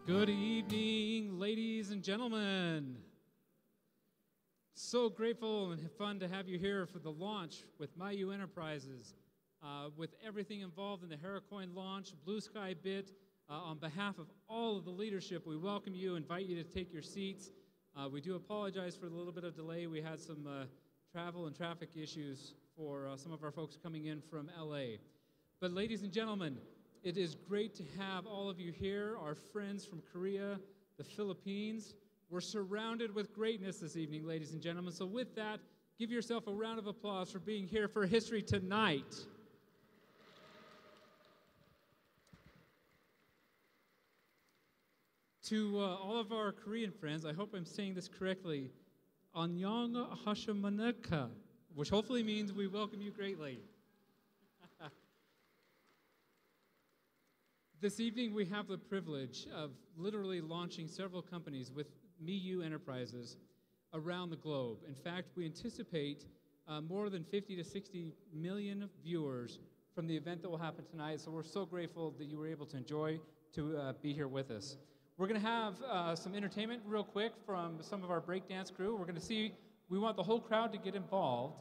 Good evening, ladies and gentlemen. So grateful and fun to have you here for the launch with Mayu Enterprises. With everything involved in the Haracoin launch, Blue Sky Bit, on behalf of all of the leadership, we welcome you, invite you to take your seats. We do apologize for the little bit of delay. We had some travel and traffic issues for some of our folks coming in from LA. But ladies and gentlemen, it is great to have all of you here, our friends from Korea, the Philippines. We're surrounded with greatness this evening, ladies and gentlemen. So with that, give yourself a round of applause for being here for History Tonight. To all of our Korean friends, I hope I'm saying this correctly, Annyeong Hashamaneka, which hopefully means we welcome you greatly. This evening, we have the privilege of literally launching several companies with Mayu Enterprises around the globe. In fact, we anticipate more than 50 to 60 million viewers from the event that will happen tonight, so we're so grateful that you were able to enjoy to be here with us. We're going to have some entertainment real quick from some of our breakdance crew. We're going to see, we want the whole crowd to get involved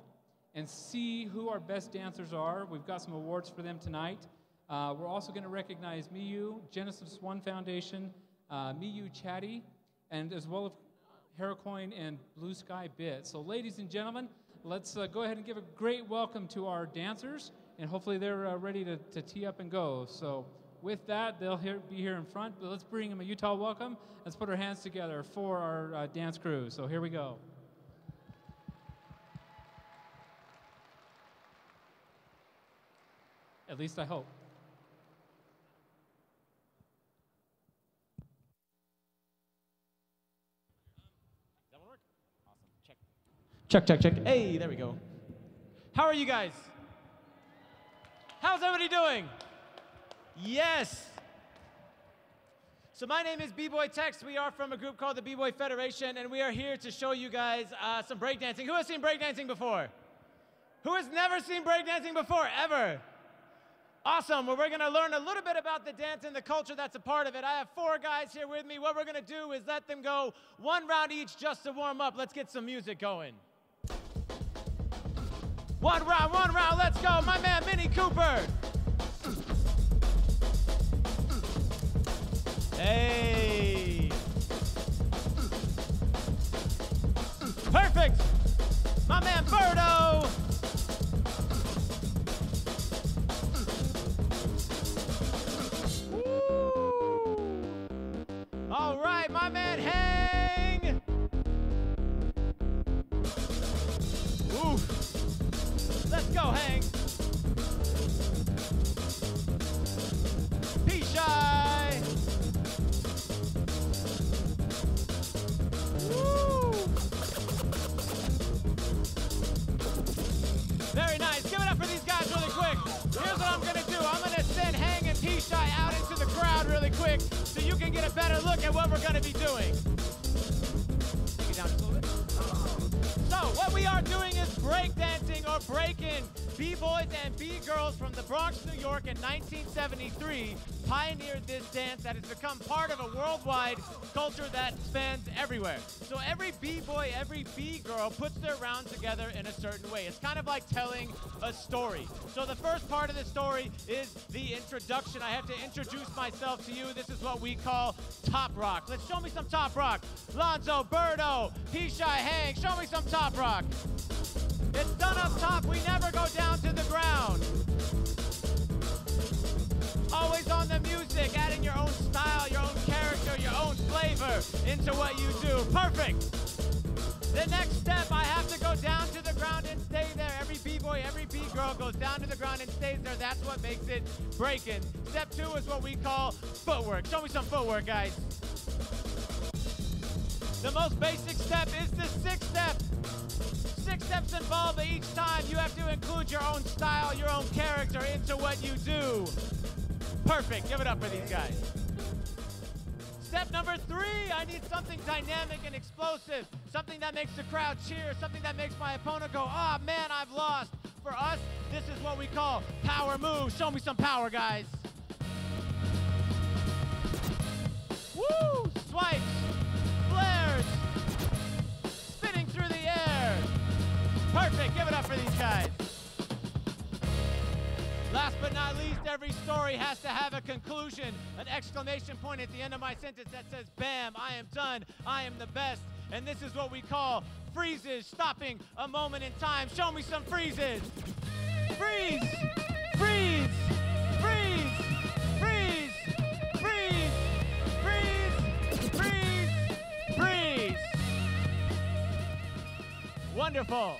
and see who our best dancers are. We've got some awards for them tonight. We're also going to recognize Mayu, Genesis One Foundation, Mayu Chatty, and as well as Haracoin and Blue Sky Bit. So ladies and gentlemen, let's go ahead and give a great welcome to our dancers, and hopefully they're ready to tee up and go. So with that, they'll be here in front, but let's bring them a Utah welcome. Let's put our hands together for our dance crew. So here we go. At least I hope. Check, check, check. Hey, there we go. How are you guys? How's everybody doing? Yes. So my name is B-Boy Tex. We are from a group called the B-Boy Federation, and we are here to show you guys some breakdancing. Who has seen breakdancing before? Who has never seen breakdancing before, ever? Awesome. Well, we're going to learn a little bit about the dance and the culture that's a part of it. I have 4 guys here with me. What we're going to do is let them go 1 round each just to warm up. Let's get some music going. One round, let's go. My man, Minnie Cooper. Hey. Perfect. My man, Birdo. Woo. All right, my man, Hang. Oof. Let's go, Hang. P-Shy. Woo. Very nice. Give it up for these guys really quick. Here's what I'm going to do. I'm going to send Hang and P-Shy out into the crowd really quick so you can get a better look at what we're going to be doing. Take it down just a little bit. So what we are doing is breakdancing or breaking. B-boys and B-girls from the Bronx, New York in 1973 pioneered this dance that has become part of a worldwide culture that spans everywhere. So every B-boy, every B-girl puts their round together in a certain way. It's kind of like telling a story. So the first part of the story is the introduction. I have to introduce myself to you. This is what we call top rock. Let's show me some top rock. Lonzo, Birdo, P-Shy, Hang, show me some top rock. It's done up top, we never go down to the ground. Always on the music, adding your own style, your own character, your own flavor into what you do. Perfect. The next step, I have to go down to the ground and stay there. Every B-boy, every B-girl goes down to the ground and stays there. That's what makes it breaking. Step 2 is what we call footwork. Show me some footwork, guys. The most basic step is the 6th step. 6 steps involved. Each time you have to include your own style, your own character into what you do. Perfect. Give it up for these guys. Step number 3, I need something dynamic and explosive. Something that makes the crowd cheer. Something that makes my opponent go, oh man, I've lost. For us, this is what we call power moves. Show me some power, guys. Woo! Woo! Swipes, flares, spinning through the air. Perfect, give it up for these guys. Last but not least, every story has to have a conclusion, an exclamation point at the end of my sentence that says, bam, I am done, I am the best. And this is what we call freezes, stopping a moment in time. Show me some freezes. Freeze, freeze, freeze, freeze, freeze, freeze, freeze, freeze. Wonderful.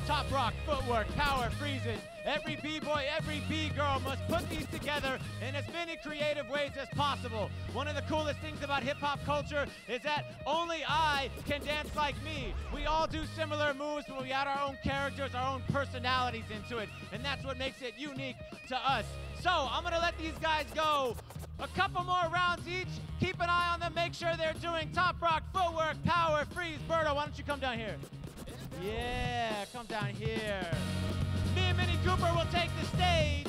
Top rock, footwork, power, freezes. Every B-boy, every B-girl must put these together in as many creative ways as possible. One of the coolest things about hip-hop culture is that only I can dance like me. We all do similar moves, but we add our own characters, our own personalities into it, and that's what makes it unique to us. So I'm gonna let these guys go a couple more rounds each. Keep an eye on them, make sure they're doing top rock, footwork, power, freeze. Berto, why don't you come down here? Yeah, come down here. Me and Mini Cooper will take the stage.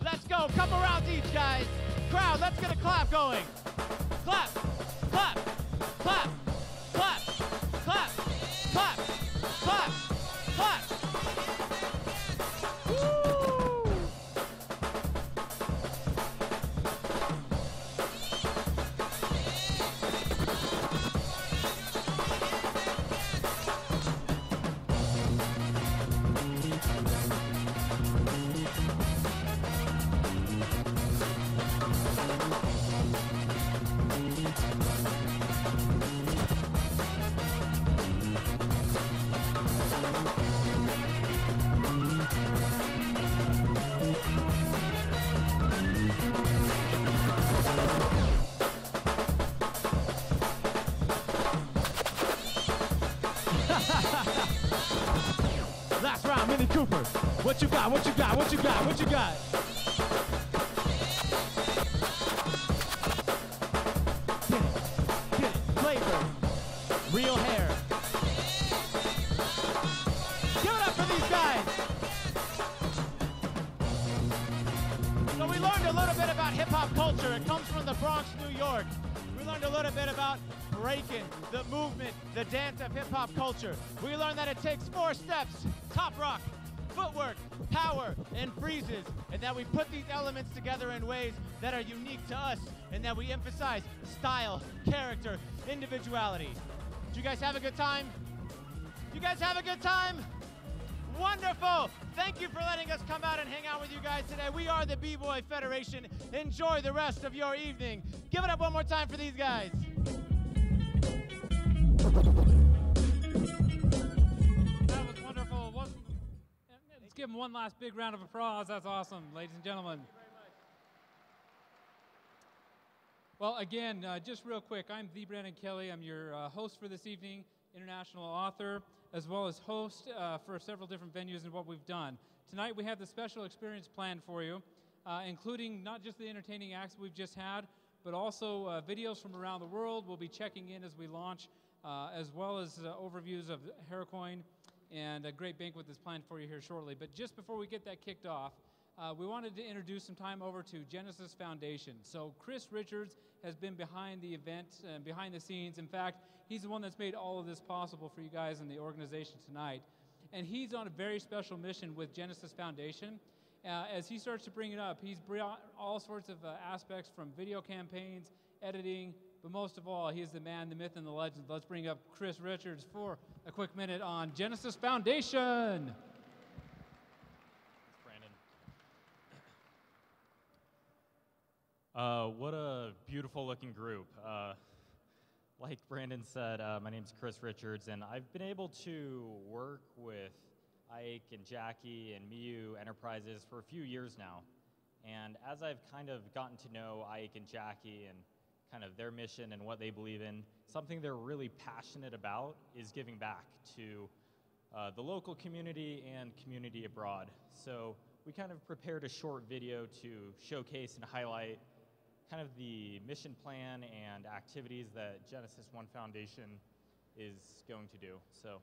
Let's go, couple rounds each, guys. Crowd, let's get a clap going. Clap, clap, clap, clap, clap, clap, clap, clap. Woo! Last round, Mini Cooper. What you got? What you got? What you got? What you got? Get it. Flavor. Real hair. Give it up for these guys. So we learned a little bit about hip-hop culture. It comes from the Bronx, New York. We learned a little bit about breaking, the movement, the dance of hip-hop culture. We learned that it takes 4 steps: top rock, footwork, power, and freezes, and that we put these elements together in ways that are unique to us, and that we emphasize style, character, individuality. Did you guys have a good time? You guys have a good time? Wonderful! Thank you for letting us come out and hang out with you guys today. We are the B-Boy Federation. Enjoy the rest of your evening. Give it up one more time for these guys. That was wonderful. Let's give them one last big round of applause. That's awesome, ladies and gentlemen. Thank you very much. Well, again, just real quick, I'm the Brandon Kelly. I'm your host for this evening, international author, as well as host for several different venues and what we've done. Tonight we have the special experience planned for you, including not just the entertaining acts we've just had, but also videos from around the world. We'll be checking in as we launch, as well as overviews of Haracoin, and a great banquet that's planned for you here shortly. But just before we get that kicked off, we wanted to introduce some time over to Genesis Foundation. So Chris Richards has been behind the event, behind the scenes. In fact, he's the one that's made all of this possible for you guys in the organization tonight. And he's on a very special mission with Genesis Foundation. As he starts to bring it up, he's brought all sorts of aspects from video campaigns, editing, but most of all, he is the man, the myth, and the legend. Let's bring up Chris Richards for a quick minute on Genesis Foundation. What a beautiful looking group. Like Brandon said, my name's Chris Richards, and I've been able to work with Ike and Jackie and Miyu Enterprises for a few years now. And as I've kind of gotten to know Ike and Jackie and kind of their mission and what they believe in, something they're really passionate about is giving back to the local community and community abroad. So we kind of prepared a short video to showcase and highlight kind of the mission plan and activities that Genesis One Foundation is going to do. So.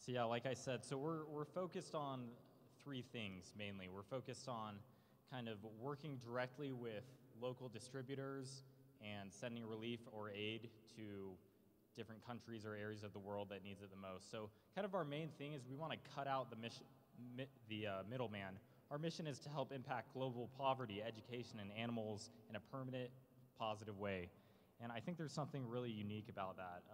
So yeah, like I said, so we're focused on three things mainly. We're focused on kind of working directly with local distributors and sending relief or aid to different countries or areas of the world that needs it the most. So kind of our main thing is we want to cut out the middleman. Our mission is to help impact global poverty, education, and animals in a permanent, positive way. And I think there's something really unique about that.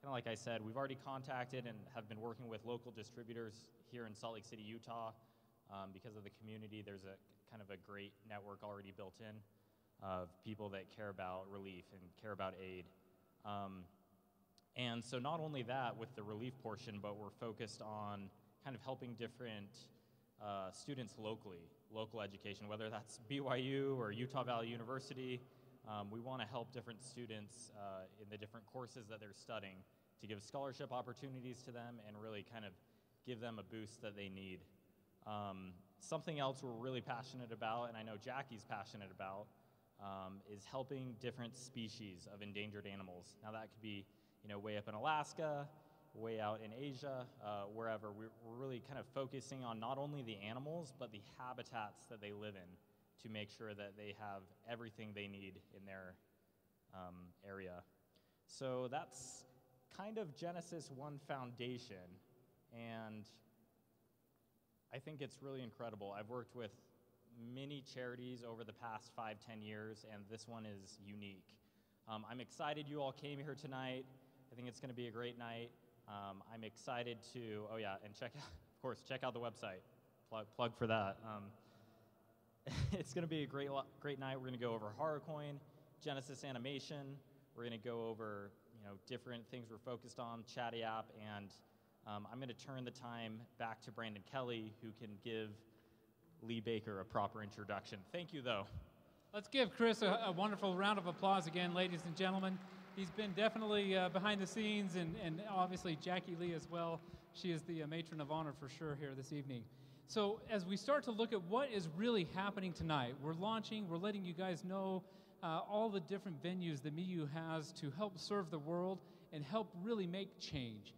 Kind of like I said, we've already contacted and have been working with local distributors here in Salt Lake City, Utah. Because of the community, there's a kind of a great network already built in of people that care about relief and care about aid. And so not only that with the relief portion, but we're focused on kind of helping different students locally, local education, whether that's BYU or Utah Valley University. We want to help different students in the different courses that they're studying to give scholarship opportunities to them and really kind of give them a boost that they need. Something else we're really passionate about, and I know Jackie's passionate about, is helping different species of endangered animals. Now that could be, way up in Alaska, way out in Asia, wherever. We're really kind of focusing on not only the animals, but the habitats that they live in to make sure that they have everything they need in their area. So that's kind of Genesis 1 foundation, and I think it's really incredible. I've worked with many charities over the past 5-10 years, and this one is unique. I'm excited you all came here tonight. I think it's going to be a great night. I'm excited to, and check out the website. Plug for that. It's going to be a great night. We're going to go over Haracoin, Genesis animation. We're going to go over different things we're focused on, Chatty app, and I'm going to turn the time back to Brandon Kelly, who can give Lee Baker a proper introduction. Thank you, though. Let's give Chris a wonderful round of applause again, ladies and gentlemen. He's been definitely behind the scenes, and obviously Jackie Lee as well. She is the matron of honor for sure here this evening. So as we start to look at what is really happening tonight, we're letting you guys know all the different venues that MIU has to help serve the world and help really make change.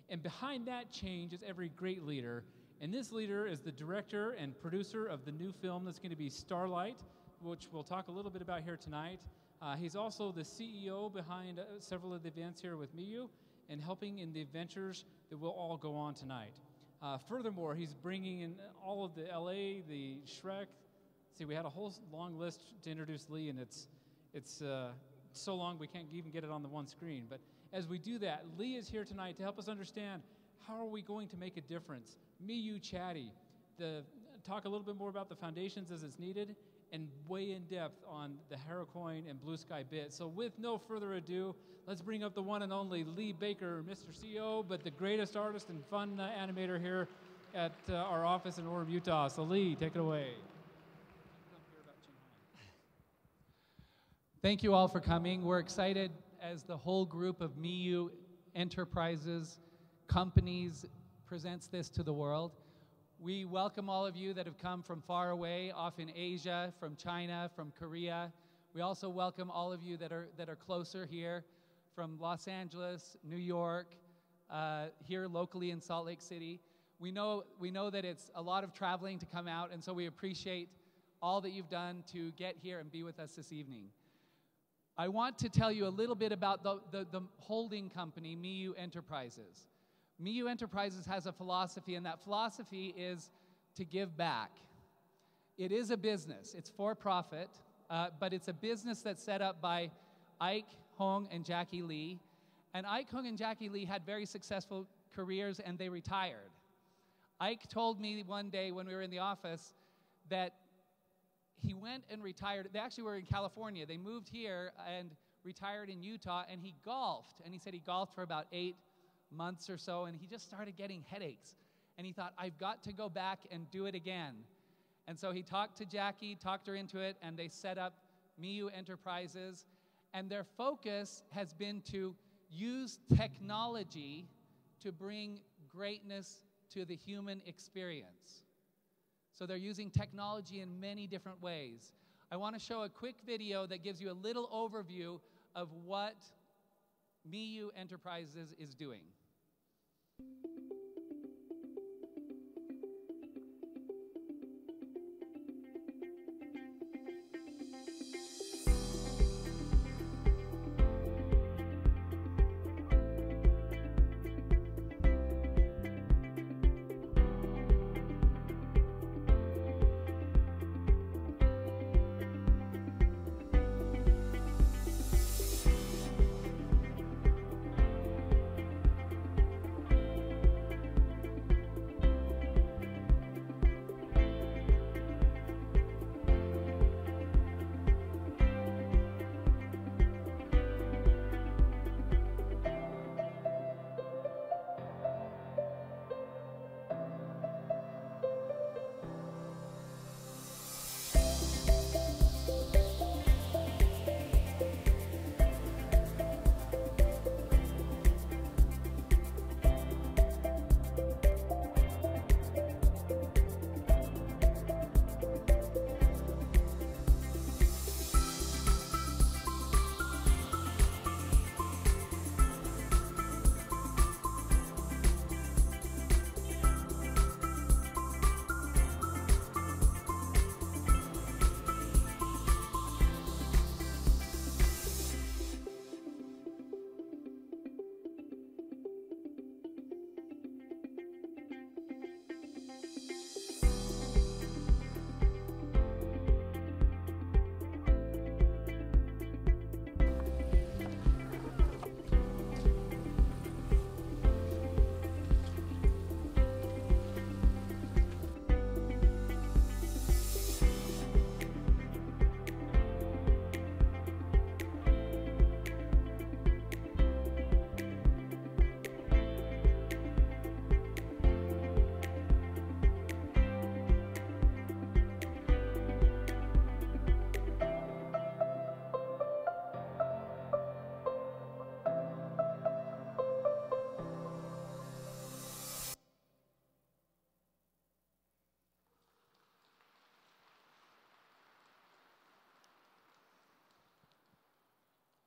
And behind that change is every great leader. And this leader is the director and producer of the new film that's going to be Starlight, which we'll talk a little bit about here tonight. He's also the CEO behind several of the events here with MIU and helping in the adventures that will all go on tonight. Furthermore, he's bringing in all of the LA, the Shrek. See, we had a whole long list to introduce Lee, and it's so long we can't even get it on the one screen. But as we do that, Lee is here tonight to help us understand how are we going to make a difference. MIU Chatty, talk a little bit more about the foundations as it's needed, and way in depth on the Haracoin and Blue Sky bit. So with no further ado, let's bring up the one and only Lee Baker, Mr. CEO, but the greatest artist and fun animator here at our office in Orem, Utah. So Lee, take it away. Thank you all for coming. We're excited as the whole group of MIU enterprises, companies presents this to the world. We welcome all of you that have come from far away, off in Asia, from China, from Korea. We also welcome all of you that are closer here, from Los Angeles, New York, here locally in Salt Lake City. We know that it's a lot of traveling to come out, and so we appreciate all that you've done to get here and be with us this evening. I want to tell you a little bit about the holding company, MIU Enterprises. MIU Enterprises has a philosophy, and that philosophy is to give back. It is a business. It's for profit, but it's a business that's set up by Ike Hong and Jackie Lee. And Ike Hong and Jackie Lee had very successful careers, and they retired. Ike told me one day when we were in the office that he went and retired. They actually were in California. They moved here and retired in Utah, and he golfed. And he said he golfed for about 8 months or so, and he just started getting headaches. And he thought, I've got to go back and do it again. And so he talked to Jackie, talked her into it, and they set up MIU Enterprises. And their focus has been to use technology to bring greatness to the human experience. So they're using technology in many different ways. I want to show a quick video that gives you a little overview of what MIU Enterprises is doing.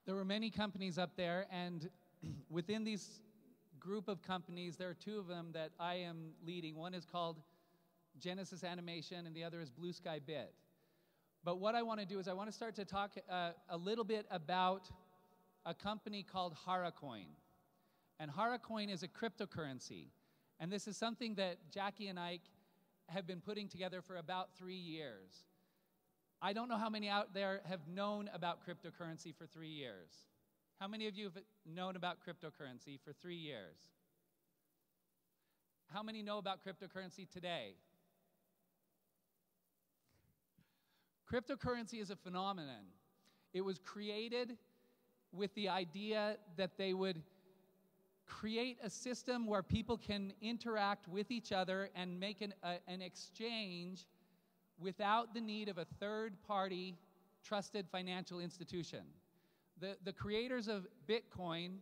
There were many companies up there, and within these group of companies, there are two of them that I am leading. One is called Genesis Animation, and the other is Blue Sky Bit. But what I want to do is I want to start to talk a little bit about a company called Haracoin. And Haracoin is a cryptocurrency. And this is something that Jackie and Ike have been putting together for about 3 years. I don't know how many out there have known about cryptocurrency for 3 years. How many of you have known about cryptocurrency for 3 years? How many know about cryptocurrency today? Cryptocurrency is a phenomenon. It was created with the idea that they would create a system where people can interact with each other and make an exchange without the need of a third-party trusted financial institution. The creators of Bitcoin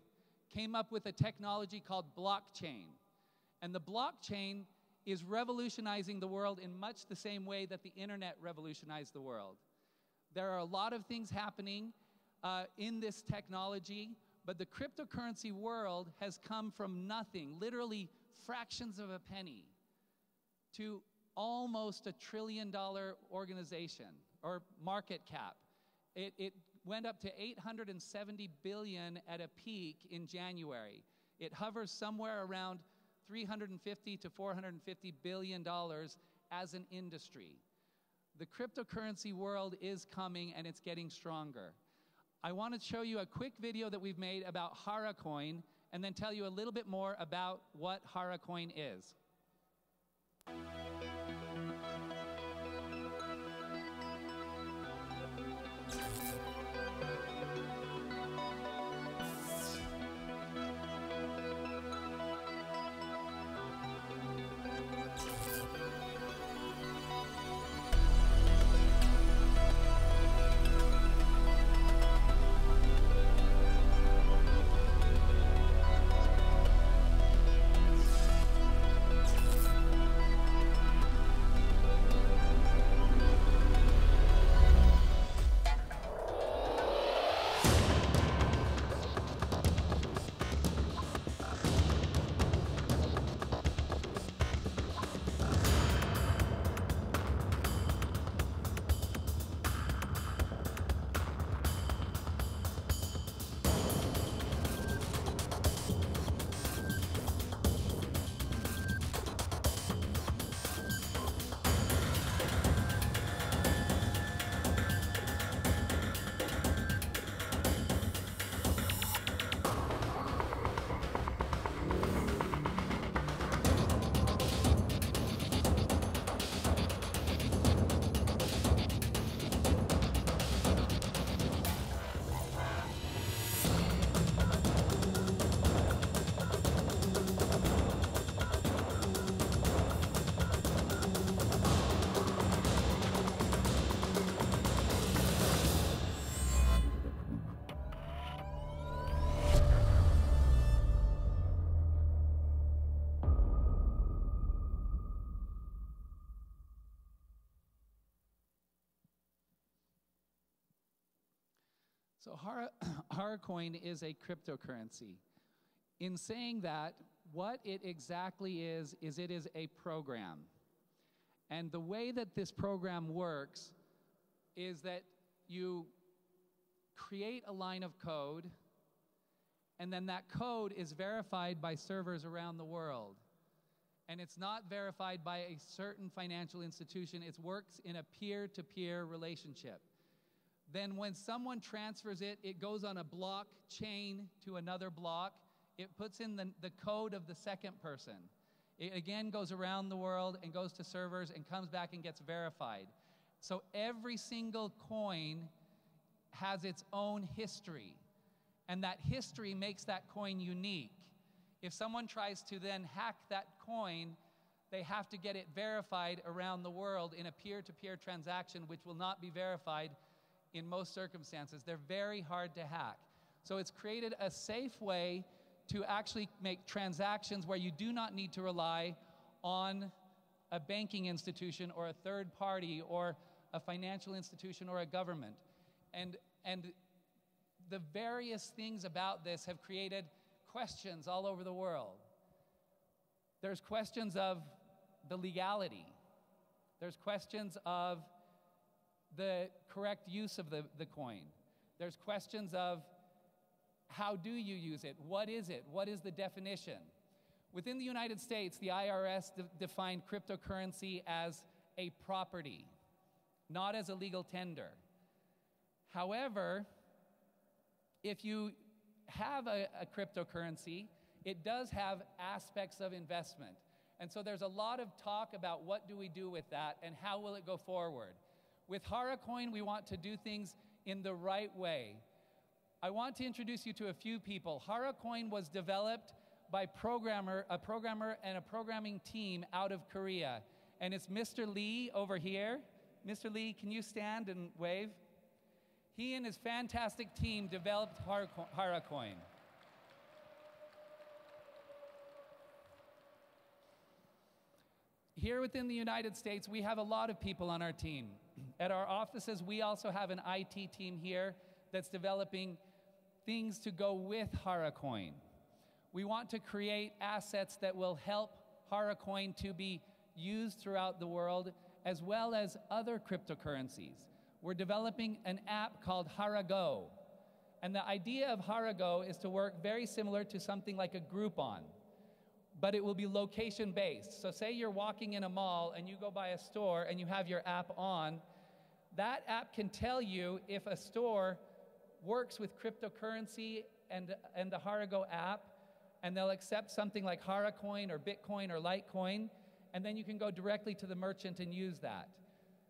came up with a technology called blockchain. And the blockchain is revolutionizing the world in much the same way that the internet revolutionized the world. There are a lot of things happening in this technology, but the cryptocurrency world has come from nothing, literally fractions of a penny, to almost $1 trillion organization or market cap. It went up to 870 billion at a peak in January. It hovers somewhere around 350 to 450 billion dollars as an industry. The cryptocurrency world is coming, and it's getting stronger. I want to show you a quick video that we've made about Haracoin and then tell you a little bit more about what Haracoin is. So Haracoin is a cryptocurrency. In saying that, what it exactly is it is a program. And the way that this program works is that you create a line of code, and then that code is verified by servers around the world. And it's not verified by a certain financial institution. It works in a peer-to-peer relationship. Then when someone transfers it, it goes on a blockchain to another block. It puts in the code of the second person. It again goes around the world and goes to servers and comes back and gets verified. So every single coin has its own history. And that history makes that coin unique. If someone tries to then hack that coin, they have to get it verified around the world in a peer-to-peer transaction, which will not be verified in most circumstances. They're very hard to hack. So it's created a safe way to actually make transactions where you do not need to rely on a banking institution or a third party or a financial institution or a government. And the various things about this have created questions all over the world. There's questions of the legality. There's questions of the correct use of the coin. There's questions of how do you use it? What is it? What is the definition? Within the United States, the IRS defined cryptocurrency as a property, not as a legal tender. However, if you have a cryptocurrency, it does have aspects of investment. And so there's a lot of talk about what do we do with that and how will it go forward. With Haracoin, we want to do things in the right way. I want to introduce you to a few people. Haracoin was developed by a programmer and a programming team out of Korea. And it's Mr. Lee over here. Mr. Lee, can you stand and wave? He and his fantastic team developed Haracoin. Here within the United States, we have a lot of people on our team. At our offices, we also have an IT team here that's developing things to go with Haracoin. We want to create assets that will help Haracoin to be used throughout the world, as well as other cryptocurrencies. We're developing an app called Harago. And the idea of Harago is to work very similar to something like a Groupon, but it will be location-based. So say you're walking in a mall and you go by a store and you have your app on, that app can tell you if a store works with cryptocurrency and the Harago app, and they'll accept something like Haracoin or Bitcoin or Litecoin, and then you can go directly to the merchant and use that.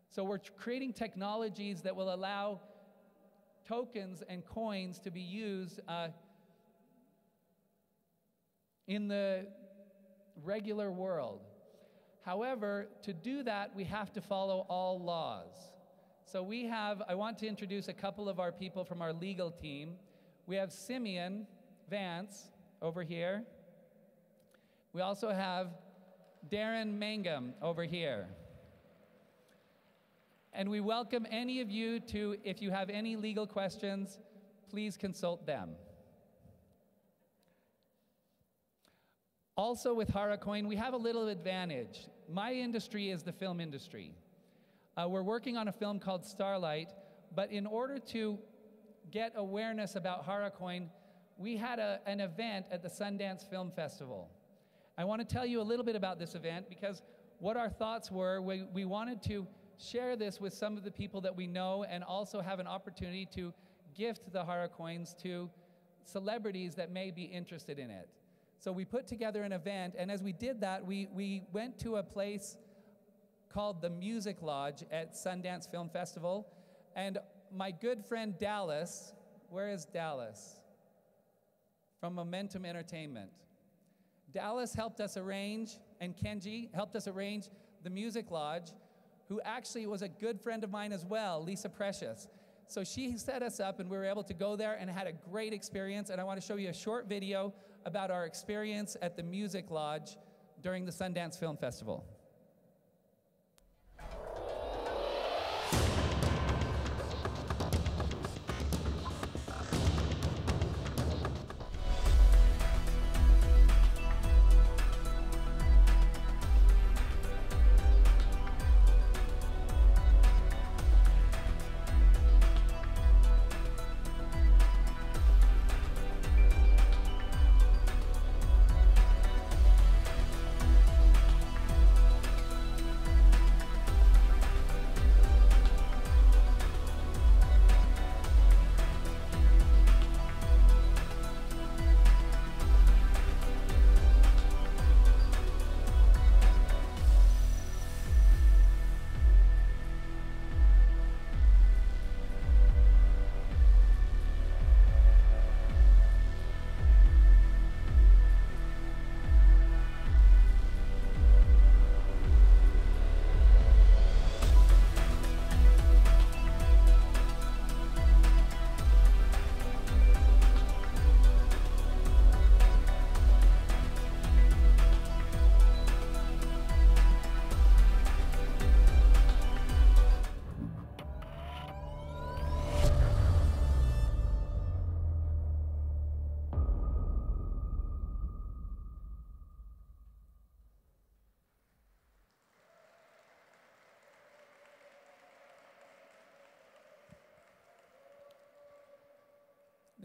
So we're creating technologies that will allow tokens and coins to be used in the regular world. However, to do that, we have to follow all laws. So I want to introduce a couple of our people from our legal team. We have Simeon Vance over here. We also have Darren Mangum over here. And we welcome any of you to, if you have any legal questions, please consult them. Also with Haracoin, we have a little advantage. My industry is the film industry. We're working on a film called Starlight, but in order to get awareness about Haracoin, we had an event at the Sundance Film Festival. I want to tell you a little bit about this event because what our thoughts were, we wanted to share this with some of the people that we know and also have an opportunity to gift the Haracoins to celebrities that may be interested in it. So we put together an event, and as we did that, we went to a place called the Music Lodge at Sundance Film Festival, and my good friend Dallas, where is Dallas? From Momentum Entertainment. Dallas helped us arrange, and Kenji helped us arrange the Music Lodge, who actually was a good friend of mine as well, Lisa Precious. So she set us up and we were able to go there and had a great experience, and I want to show you a short video about our experience at the Music Lodge during the Sundance Film Festival.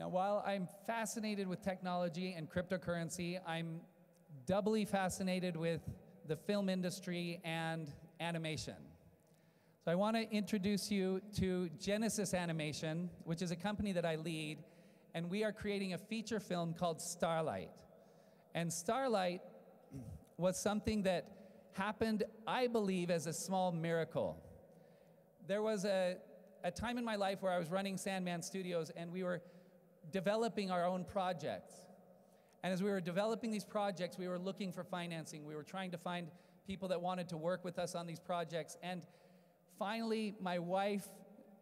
Now, while I'm fascinated with technology and cryptocurrency, I'm doubly fascinated with the film industry and animation. So I want to introduce you to Genesis Animation, which is a company that I lead, and we are creating a feature film called Starlight. And Starlight was something that happened, I believe, as a small miracle. There was a time in my life where I was running Sandman Studios, and we were developing our own projects. And as we were developing these projects, we were looking for financing. We were trying to find people that wanted to work with us on these projects. And finally, my wife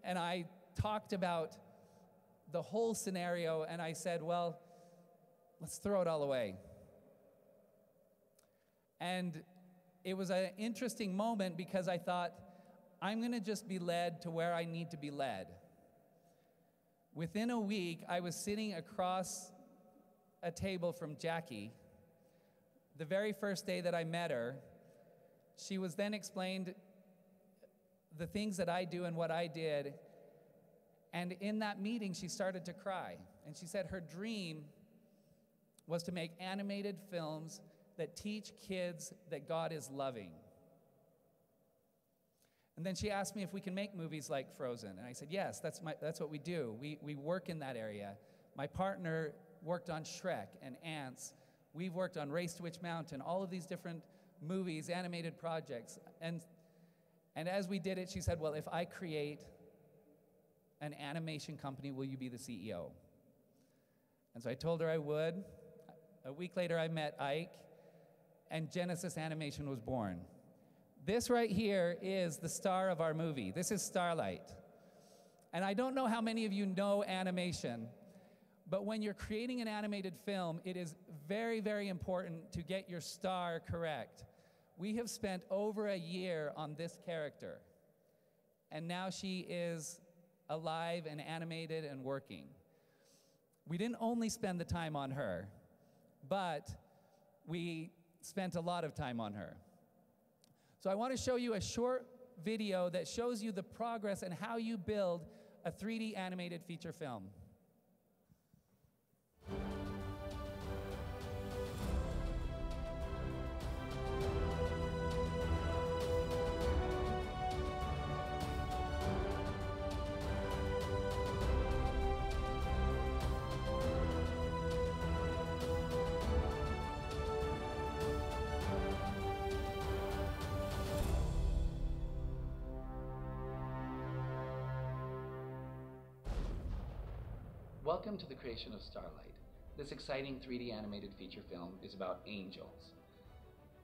and I talked about the whole scenario, and I said, well, let's throw it all away. And it was an interesting moment because I thought, I'm going to just be led to where I need to be led. Within a week, I was sitting across a table from Jackie. The very first day that I met her, she was then explained the things that I do and what I did. And in that meeting, she started to cry. And she said her dream was to make animated films that teach kids that God is loving. And then she asked me if we can make movies like Frozen. And I said, yes, that's what we do. We work in that area. My partner worked on Shrek and Ants. We've worked on Race to Witch Mountain, all of these different movies, animated projects. And as we did it, she said, well, if I create an animation company, will you be the CEO? And so I told her I would. A week later, I met Ike, and Genesis Animation was born. This right here is the star of our movie. This is Starlight. And I don't know how many of you know animation, but when you're creating an animated film, it is very, very important to get your star correct. We have spent over a year on this character, and now she is alive and animated and working. We didn't only spend the time on her, but we spent a lot of time on her. So I want to show you a short video that shows you the progress and how you build a 3D animated feature film. Welcome to the creation of Starlight. This exciting 3D animated feature film is about angels.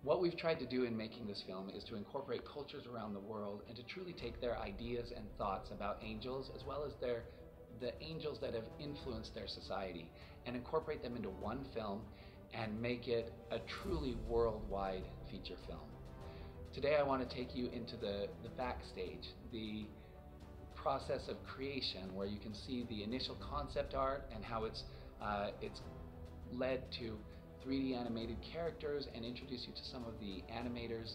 What we've tried to do in making this film is to incorporate cultures around the world and to truly take their ideas and thoughts about angels, as well as the angels that have influenced their society, and incorporate them into one film and make it a truly worldwide feature film. Today I want to take you into the backstage, the process of creation, where you can see the initial concept art and how it's led to 3D animated characters, and introduce you to some of the animators,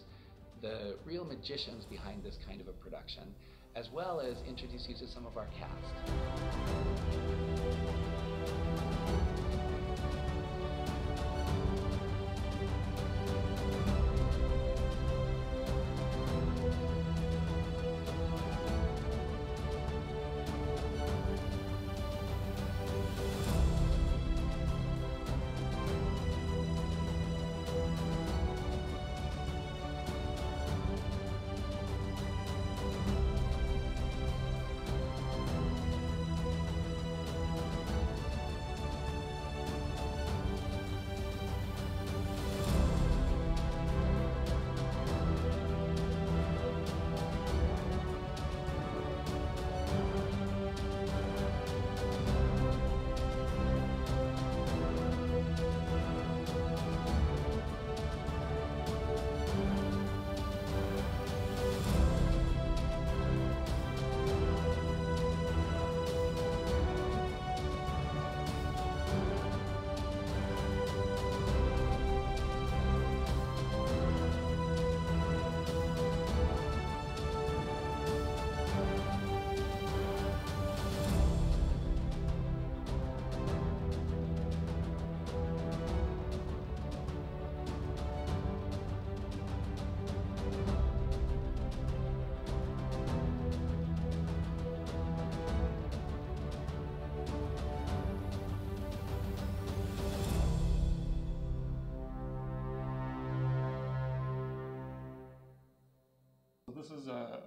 the real magicians behind this kind of a production, as well as introduce you to some of our cast.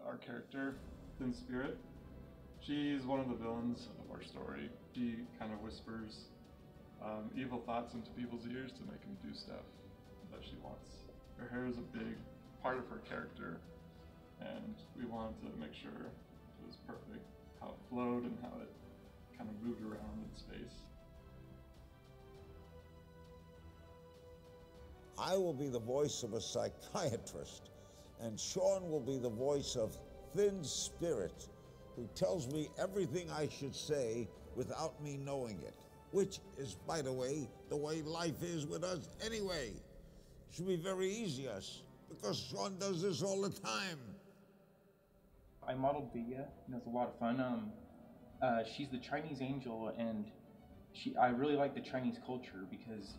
our character, Thin Spirit. She's one of the villains of our story. She kind of whispers evil thoughts into people's ears to make them do stuff that she wants. Her hair is a big part of her character, and we wanted to make sure it was perfect, how it flowed and how it kind of moved around in space. I will be the voice of a psychiatrist, and Sean will be the voice of Thin Spirit, who tells me everything I should say without me knowing it, which is, by the way life is with us anyway. It should be very easy, because Sean does this all the time. I modeled Bia, and it was a lot of fun. She's the Chinese angel, and I really like the Chinese culture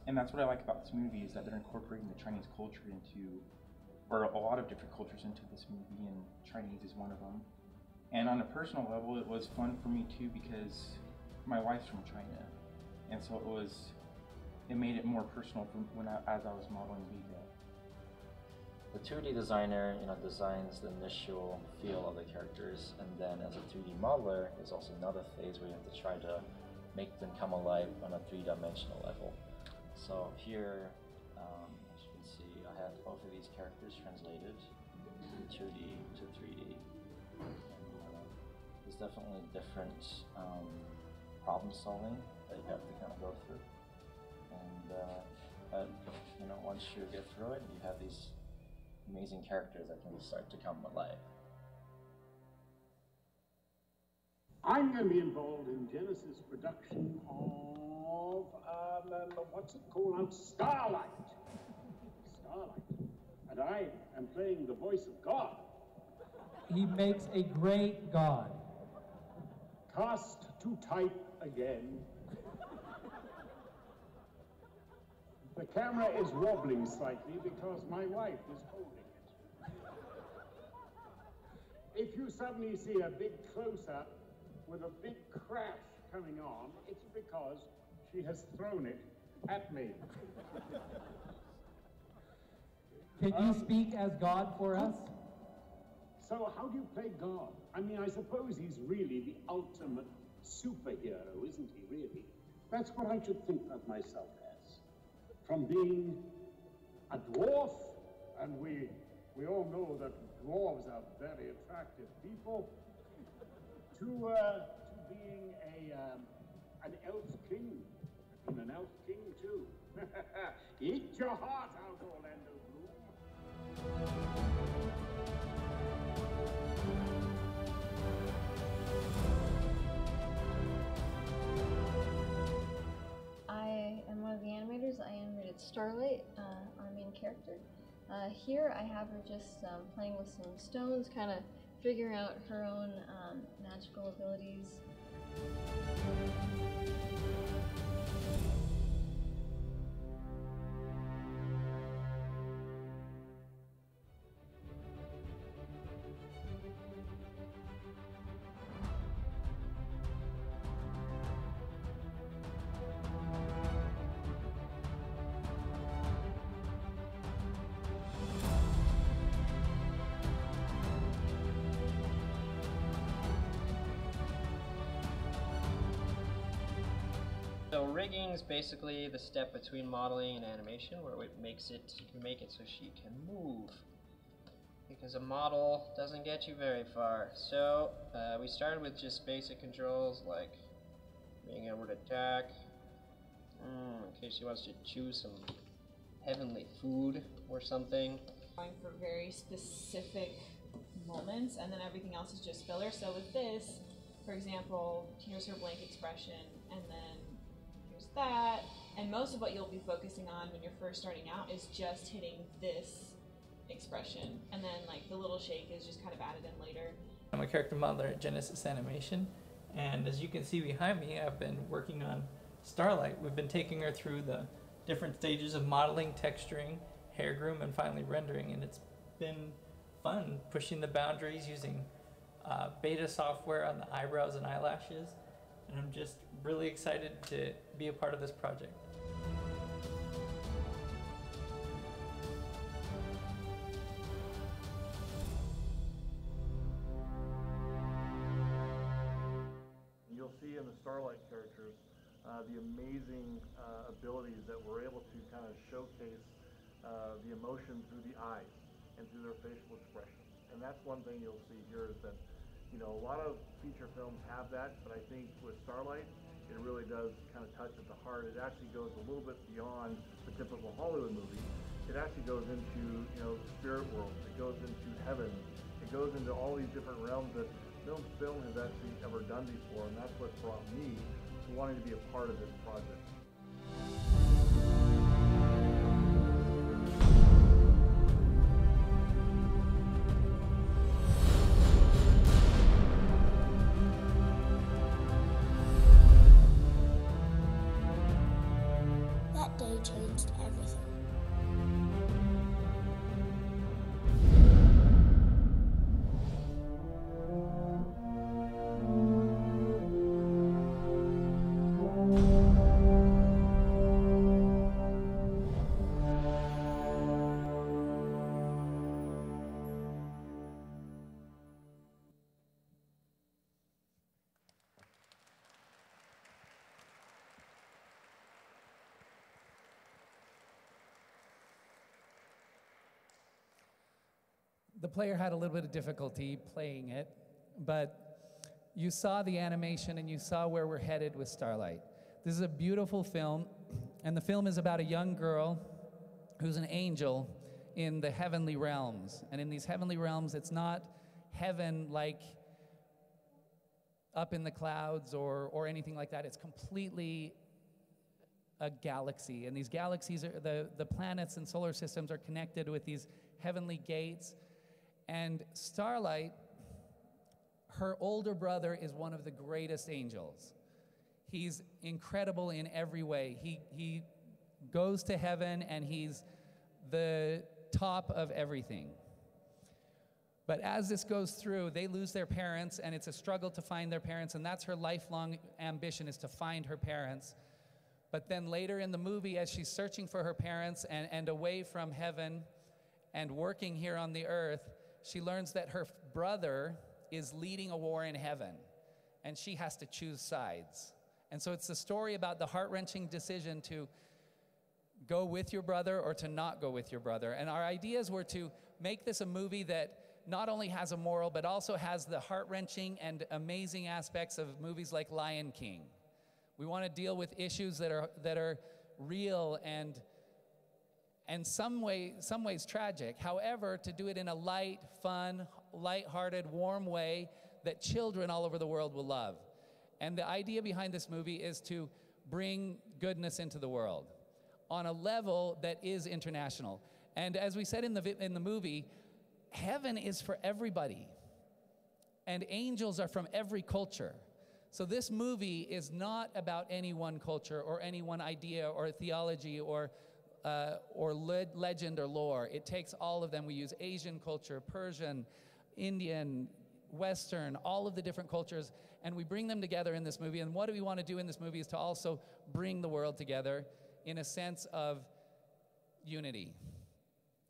and that's what I like about this movie, is that they're incorporating the Chinese culture or a lot of different cultures into this movie, and Chinese is one of them. And on a personal level, it was fun for me too, because my wife's from China, and so it made it more personal as I was modeling Bia. The 2D designer, designs the initial feel of the characters, and then as a 3D modeler, there's also another phase where you have to try to make them come alive on a 3-dimensional level. So here, as you can see, I had both of these characters translated from 2D to 3D. And, there's definitely different problem solving that you have to kind of go through. And but once you get through it, you have these amazing characters that can start to come alive. I'm going to be involved in Genesis' production of, what's it called now? Starlight. And I am playing the voice of God. He makes a great God. Cast to type again. The camera is wobbling slightly because my wife is holding it. If you suddenly see a big close-up with a big crash coming on, it's because she has thrown it at me. Can you speak as God for us? So how do you play God? I mean, I suppose he's really the ultimate superhero, isn't he, really? That's what I should think of myself as. From being a dwarf, and we all know that dwarves are very attractive people, to being an elf king, and an elf king too. Eat your heart out, Orlando Bloom. I am one of the animators. I animated Starlight, our main character. Here I have her just playing with some stones, kind of figuring out her own magical abilities. So rigging is basically the step between modeling and animation, where you make it so she can move. Because a model doesn't get you very far. So we started with just basic controls like being able to attack, in case she wants to chew some heavenly food or something. Going for very specific moments, and then everything else is just filler. So with this, for example, here's her blank expression, and then here's that, and most of what you'll be focusing on when you're first starting out is just hitting this expression, and then like the little shake is just kind of added in later. I'm a character modeler at Genesis Animation, and as you can see behind me, I've been working on Starlight. We've been taking her through the different stages of modeling, texturing, hair groom, and finally rendering, and it's been fun pushing the boundaries using beta software on the eyebrows and eyelashes, and I'm just really excited to be a part of this project. the amazing abilities that we're able to kind of showcase the emotion through the eyes and through their facial expressions. And that's one thing you'll see here is that, you know, a lot of feature films have that, but I think with Starlight, it really does kind of touch at the heart. It actually goes a little bit beyond the typical Hollywood movie. It actually goes into, you know, spirit worlds. It goes into heaven. It goes into all these different realms that no film has actually ever done before, and that's what brought me to wanting to be a part of this project. That day changed everything. The player had a little bit of difficulty playing it, but you saw the animation and you saw where we're headed with Starlight. This is a beautiful film, and the film is about a young girl who's an angel in the heavenly realms. And in these heavenly realms, it's not heaven like up in the clouds or anything like that. It's completely a galaxy. And these galaxies, the planets and solar systems are connected with these heavenly gates. And Starlight, her older brother, is one of the greatest angels. He's incredible in every way. He goes to heaven and he's the top of everything. But as this goes through, they lose their parents, and it's a struggle to find their parents, and that's her lifelong ambition, is to find her parents. But then later in the movie, as she's searching for her parents and away from heaven and working here on the earth, she learns that her brother is leading a war in heaven, and she has to choose sides. And so it's a story about the heart-wrenching decision to go with your brother or to not go with your brother. And our ideas were to make this a movie that not only has a moral, but also has the heart-wrenching and amazing aspects of movies like Lion King. We want to deal with issues that are real and some ways tragic. However, to do it in a light, fun, light-hearted, warm way that children all over the world will love. And the idea behind this movie is to bring goodness into the world on a level that is international. And as we said in the movie, heaven is for everybody, and angels are from every culture. So this movie is not about any one culture or any one idea or theology or legend or lore. It takes all of them. We use Asian culture, Persian, Indian, Western, all of the different cultures, and we bring them together in this movie. And what do we want to do in this movie is to also bring the world together in a sense of unity.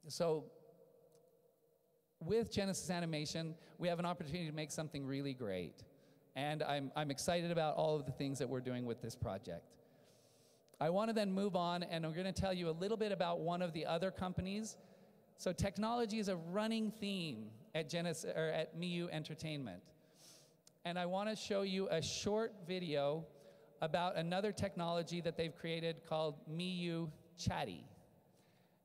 So with Genesis Animation, we have an opportunity to make something really great. And I'm excited about all of the things that we're doing with this project. I want to then move on, and I'm going to tell you a little bit about one of the other companies. So technology is a running theme at MIU Entertainment. And I want to show you a short video about another technology that they've created called MIU Chatty.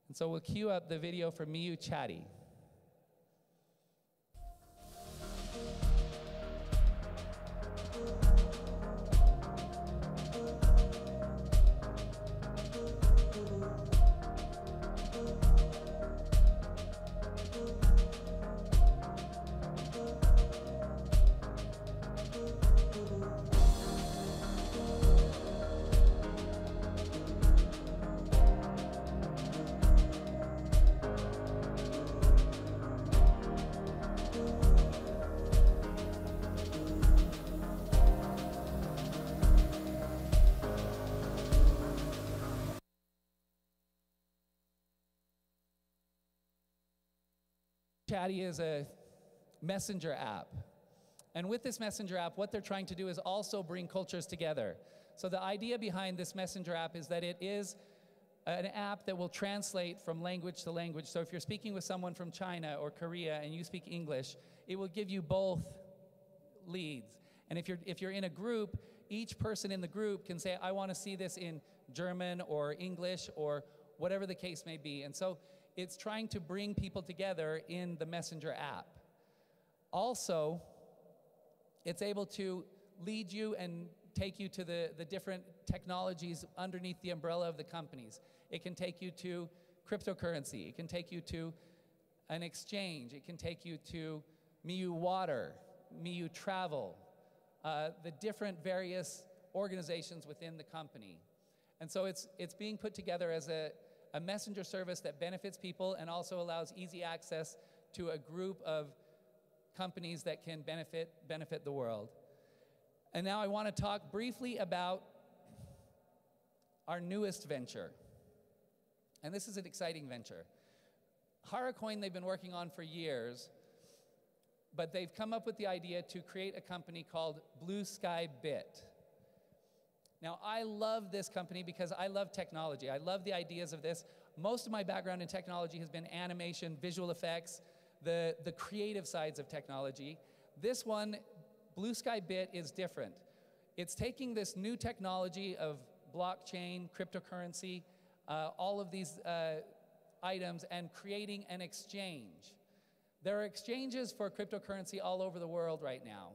And so we'll cue up the video for MIU Chatty. Chatty is a messenger app. And with this messenger app, what they're trying to do is also bring cultures together. So the idea behind this messenger app is that it is an app that will translate from language to language. So if you're speaking with someone from China or Korea and you speak English, it will give you both leads. And if you're in a group, each person in the group can say, I want to see this in German or English or whatever the case may be. And so it's trying to bring people together in the messenger app. Also, it's able to lead you and take you to the different technologies underneath the umbrella of the companies. It can take you to cryptocurrency. It can take you to an exchange. It can take you to Miyu Water, Miyu Travel, the different various organizations within the company. And so it's being put together as a messenger service that benefits people and also allows easy access to a group of companies that can benefit the world. And now I want to talk briefly about our newest venture. And this is an exciting venture. Haracoin they've been working on for years, but they've come up with the idea to create a company called Blue Sky Bit. Now, I love this company because I love technology. I love the ideas of this. Most of my background in technology has been animation, visual effects, the creative sides of technology. This one, Blue Sky Bit, is different. It's taking this new technology of blockchain, cryptocurrency, all of these items, and creating an exchange. There are exchanges for cryptocurrency all over the world right now.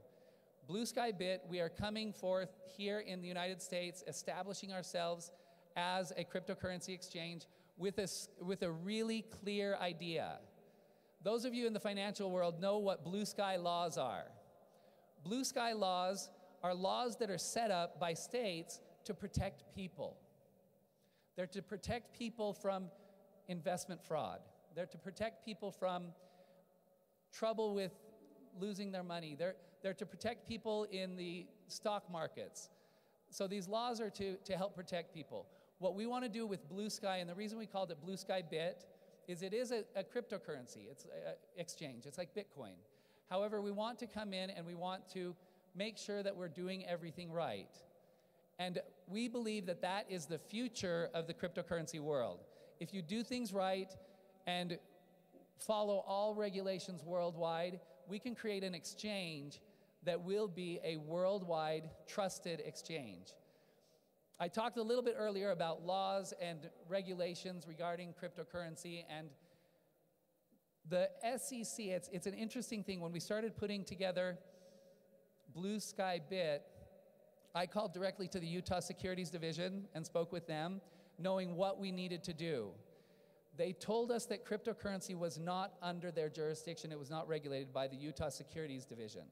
Blue Sky Bit, we are coming forth here in the United States, establishing ourselves as a cryptocurrency exchange with a really clear idea. Those of you in the financial world know what blue sky laws are. Blue sky laws are laws that are set up by states to protect people. They're to protect people from investment fraud. They're to protect people from trouble with losing their money. They're to protect people in the stock markets. So these laws are to help protect people. What we want to do with Blue Sky, and the reason we called it Blue Sky Bit, is it is a cryptocurrency. It's an exchange. It's like Bitcoin. However, we want to come in and we want to make sure that we're doing everything right. And we believe that that is the future of the cryptocurrency world. If you do things right and follow all regulations worldwide, we can create an exchange that will be a worldwide trusted exchange. I talked a little bit earlier about laws and regulations regarding cryptocurrency, and the SEC, it's an interesting thing. When we started putting together Blue Sky Bit, I called directly to the Utah Securities Division and spoke with them, knowing what we needed to do. They told us that cryptocurrency was not under their jurisdiction. It was not regulated by the Utah Securities Division.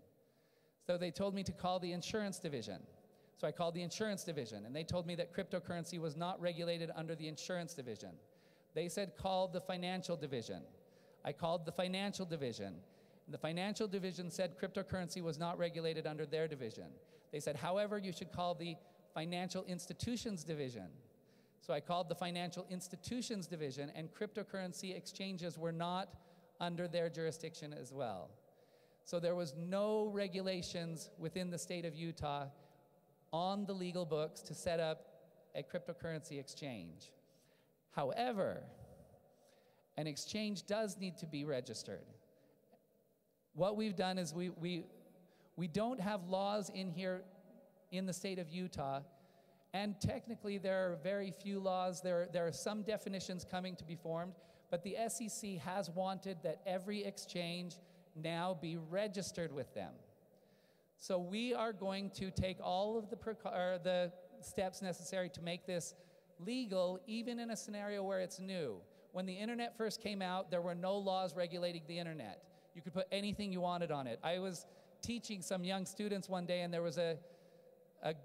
So they told me to call the insurance division. So I called the insurance division, and they told me that cryptocurrency was not regulated under the insurance division. They said call the financial division. I called the financial division. And the financial division said cryptocurrency was not regulated under their division. They said, however, you should call the financial institutions division. So I called the financial institutions division, and cryptocurrency exchanges were not under their jurisdiction as well. So there was no regulations within the state of Utah on the legal books to set up a cryptocurrency exchange. However, an exchange does need to be registered. What we've done is we don't have laws in here in the state of Utah, and technically there are very few laws. There are some definitions coming to be formed, but the SEC has wanted that every exchange now be registered with them. So we are going to take all of the steps necessary to make this legal, even in a scenario where it's new. When the internet first came out, there were no laws regulating the internet. You could put anything you wanted on it. I was teaching some young students one day, and there was a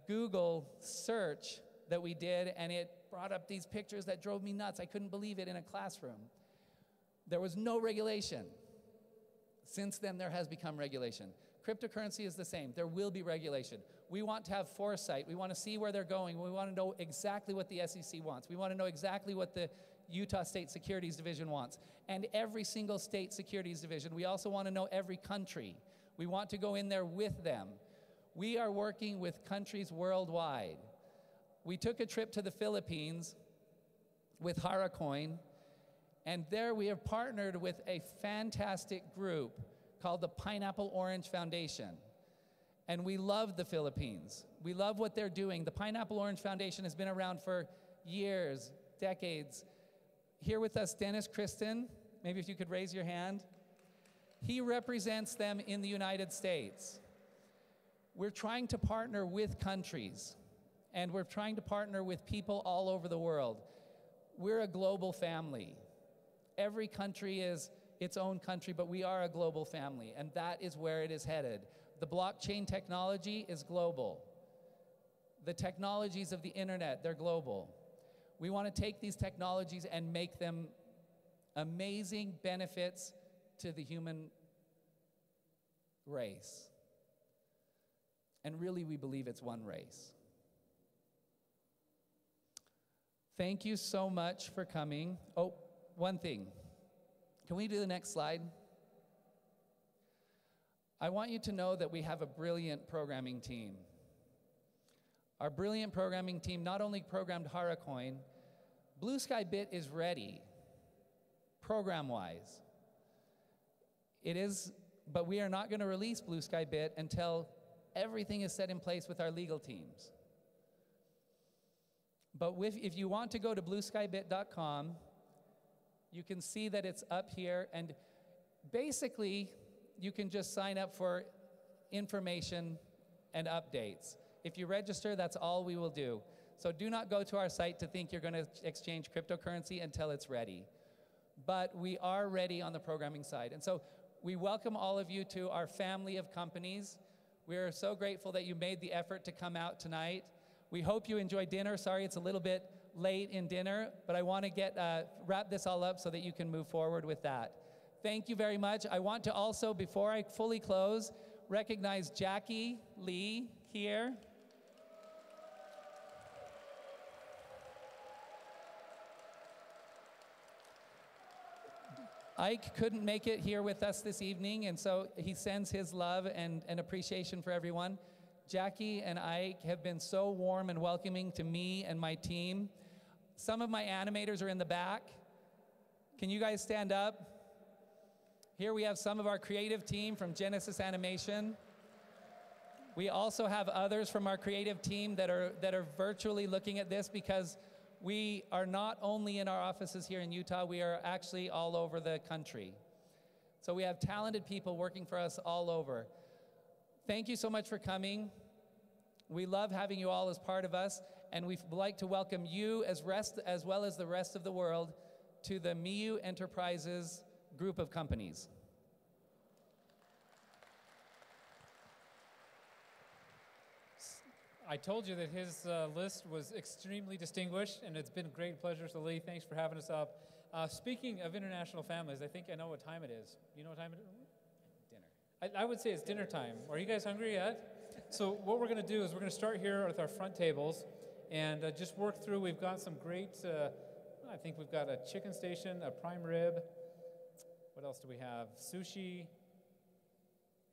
Google search that we did, and it brought up these pictures that drove me nuts. I couldn't believe it in a classroom. There was no regulation. Since then, there has become regulation. Cryptocurrency is the same. There will be regulation. We want to have foresight. We want to see where they're going. We want to know exactly what the SEC wants. We want to know exactly what the Utah State Securities Division wants, and every single state securities division. We also want to know every country. We want to go in there with them. We are working with countries worldwide. we took a trip to the Philippines with Haracoin, and there we have partnered with a fantastic group called the Pineapple Orange Foundation. And we love the Philippines. We love what they're doing. The Pineapple Orange Foundation has been around for years, decades. Here with us, Dennis Kristen. Maybe if you could raise your hand. He represents them in the United States. We're trying to partner with countries, and we're trying to partner with people all over the world. We're a global family. Every country is its own country, but we are a global family, and that is where it is headed. The blockchain technology is global. The technologies of the internet, they're global. We want to take these technologies and make them amazing benefits to the human race. And really, we believe it's one race. Thank you so much for coming. Oh, one thing. Can we do the next slide? I want you to know that we have a brilliant programming team. Our brilliant programming team not only programmed Haracoin, Blue Sky Bit is ready, program-wise. It is, but we are not going to release Blue Sky Bit until everything is set in place with our legal teams. But if you want to go to blueskybit.com, you can see that it's up here, and basically, you can just sign up for information and updates. If you register, that's all we will do. So do not go to our site to think you're going to exchange cryptocurrency until it's ready. But we are ready on the programming side. And so we welcome all of you to our family of companies. We are so grateful that you made the effort to come out tonight. We hope you enjoy dinner. Sorry it's a little bit late in dinner, but I want to wrap this all up so that you can move forward with that. Thank you very much. I want to also, before I fully close, recognize Jackie Lee here. Ike couldn't make it here with us this evening, and so he sends his love and appreciation for everyone. Jackie and Ike have been so warm and welcoming to me and my team. Some of my animators are in the back. Can you guys stand up? Here we have some of our creative team from Genesis Animation. We also have others from our creative team that are virtually looking at this, because we are not only in our offices here in Utah, we are actually all over the country. So we have talented people working for us all over. Thank you so much for coming. We love having you all as part of us, and we'd like to welcome you as well as the rest of the world to the MIU Enterprises group of companies. I told you that his list was extremely distinguished, and it's been a great pleasure. So Lee, thanks for having us up. Speaking of international families, I think I know what time it is. You know what time it is? Dinner. I would say it's dinner time. Are you guys hungry yet? So what we're going to do is we're going to start here with our front tables and just work through. We've got some great, I think we've got a chicken station, a prime rib. What else do we have? Sushi.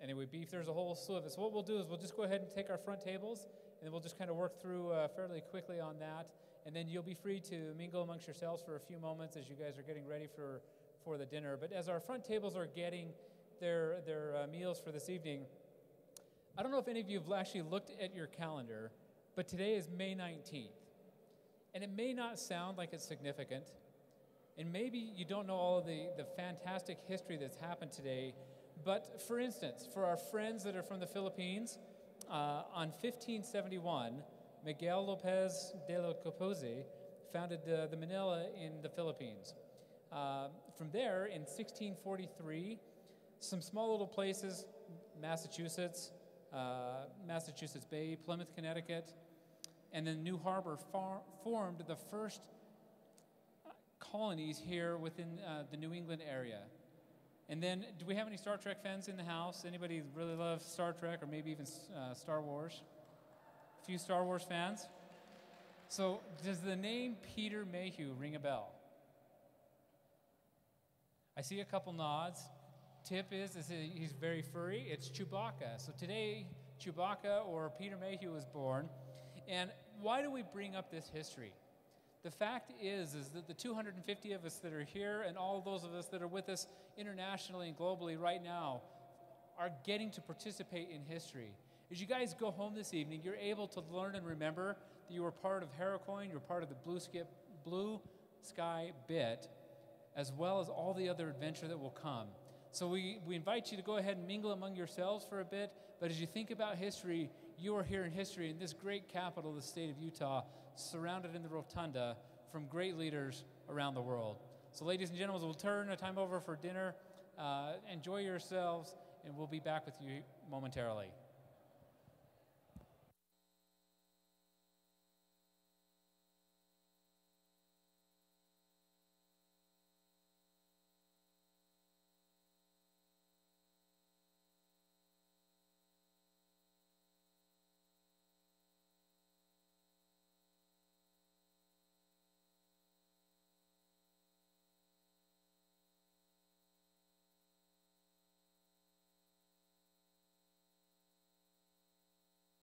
Anyway, beef. There's a whole slew of it. So what we'll do is we'll just go ahead and take our front tables, and we'll just kind of work through fairly quickly on that. And then you'll be free to mingle amongst yourselves for a few moments as you guys are getting ready for the dinner. But as our front tables are getting their meals for this evening, I don't know if any of you have actually looked at your calendar, but today is May 19th. And it may not sound like it's significant, and maybe you don't know all of the fantastic history that's happened today. But for instance, for our friends that are from the Philippines, on 1571, Miguel Lopez de la Copoze founded the Manila in the Philippines. From there, in 1643, some small little places, Massachusetts, Massachusetts Bay, Plymouth, Connecticut, and then New Harbor formed the first colonies here within the New England area. And then, do we have any Star Trek fans in the house? Anybody really love Star Trek, or maybe even Star Wars? A few Star Wars fans? So, does the name Peter Mayhew ring a bell? I see a couple nods. Tip is he's very furry. It's Chewbacca. So today, Chewbacca, or Peter Mayhew, was born. And why do we bring up this history? The fact is that the 250 of us that are here and all those of us that are with us internationally and globally right now are getting to participate in history. As you guys go home this evening, you're able to learn and remember that you were part of Haracoin, you're part of the Blue Sky bit, as well as all the other adventure that will come. So we invite you to go ahead and mingle among yourselves for a bit, but as you think about history, you are here in history in this great capital of the state of Utah, surrounded in the rotunda from great leaders around the world. So ladies and gentlemen, we'll turn a time over for dinner. Enjoy yourselves, and we'll be back with you momentarily.